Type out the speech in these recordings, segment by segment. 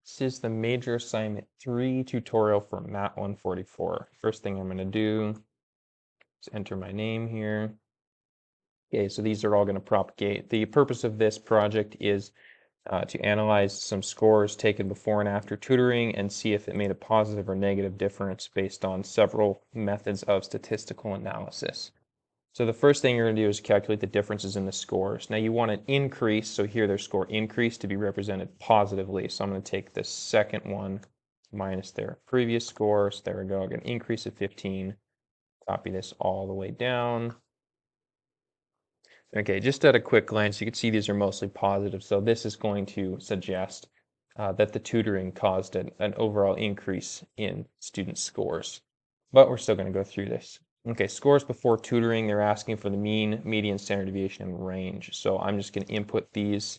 This is the major assignment 3 tutorial for Mat 144. First thing I'm going to do is enter my name here. Okay, so these are all going to propagate. The purpose of this project is to analyze some scores taken before and after tutoring and see if it made a positive or negative difference based on several methods of statistical analysis. So the first thing you're going to do is calculate the differences in the scores. Now you want an increase, so here their score increase to be represented positively. So I'm going to take the second one minus their previous score. So there we go, I'm going to increase of 15. Copy this all the way down. Okay, just at a quick glance, you can see these are mostly positive. So this is going to suggest that the tutoring caused an overall increase in student scores. But we're still going to go through this. Okay, scores before tutoring, they're asking for the mean, median, standard deviation, and range. So I'm just going to input these,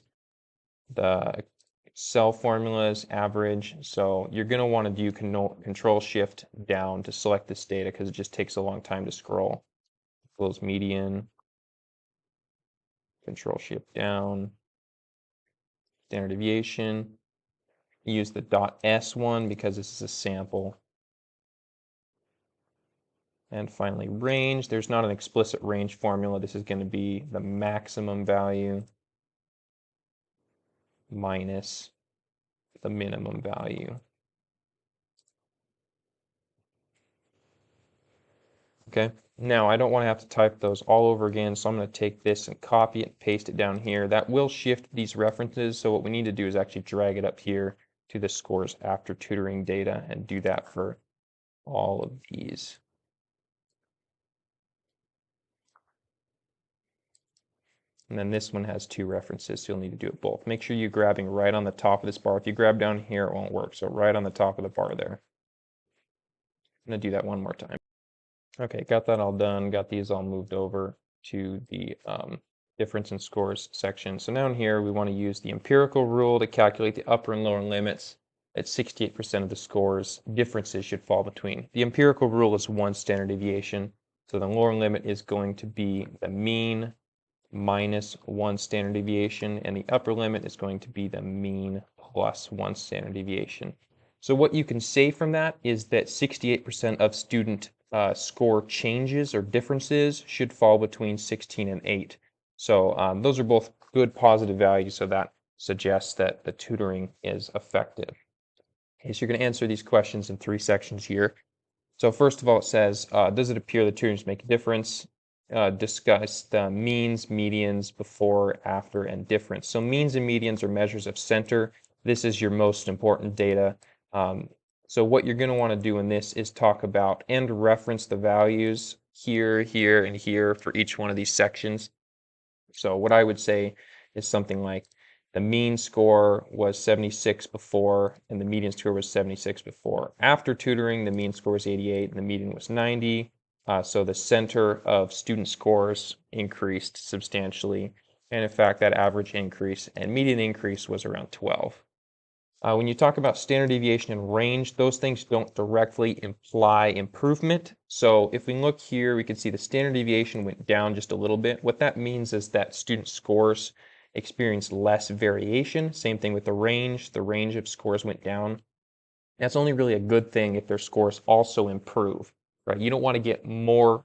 the Excel formulas, average. So you're going to want to do Control Shift down to select this data because it just takes a long time to scroll. Close median, Control Shift down, standard deviation. Use the .s one because this is a sample. And finally, range. There's not an explicit range formula. This is going to be the maximum value minus the minimum value. Okay, now I don't want to have to type those all over again, so I'm going to take this and copy it, paste it down here. That will shift these references, so what we need to do is actually drag it up here to the scores after tutoring data and do that for all of these. And then this one has two references, so you'll need to do it both. Make sure you're grabbing right on the top of this bar. If you grab down here, it won't work. So right on the top of the bar there. I'm going to do that one more time. Okay, got that all done. Got these all moved over to the difference in scores section. So now in here, we want to use the empirical rule to calculate the upper and lower limits. At 68% of the scores, differences should fall between. The empirical rule is 1 standard deviation. So the lower limit is going to be the mean minus 1 standard deviation, and the upper limit is going to be the mean plus 1 standard deviation. So what you can say from that is that 68% of student score changes or differences should fall between 16 and 8. So those are both good positive values, so that suggests that the tutoring is effective. Okay, so you're going to answer these questions in 3 sections here. So first of all, it says, does it appear that tutorings make a difference? Discuss the means, medians, before, after, and difference. So means and medians are measures of center. This is your most important data. So what you're going to want to do in this is talk about and reference the values here, here, and here for each one of these sections. So what I would say is something like the mean score was 76 before and the median score was 76 before. After tutoring, the mean score was 88 and the median was 90. So the center of student scores increased substantially. And in fact, that average increase and median increase was around 12. When you talk about standard deviation and range, those things don't directly imply improvement. So if we look here, we can see the standard deviation went down just a little bit. What that means is that student scores experienced less variation. Same thing with the range. The range of scores went down. That's only really a good thing if their scores also improve, right? You don't want to get more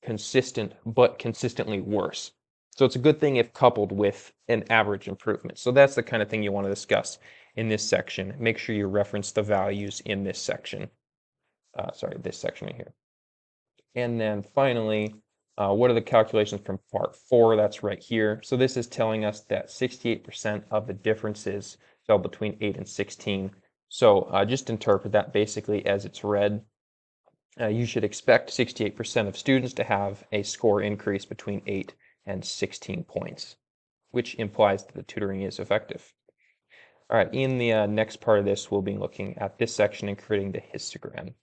consistent, but consistently worse. So it's a good thing if coupled with an average improvement. So that's the kind of thing you want to discuss in this section. Make sure you reference the values in this section. This section right here. And then finally, what are the calculations from part 4? That's right here. So this is telling us that 68% of the differences fell between 8 and 16. So just interpret that basically as it's read. You should expect 68% of students to have a score increase between 8 and 16 points, which implies that the tutoring is effective. All right, in the next part of this, we'll be looking at this section and creating the histogram.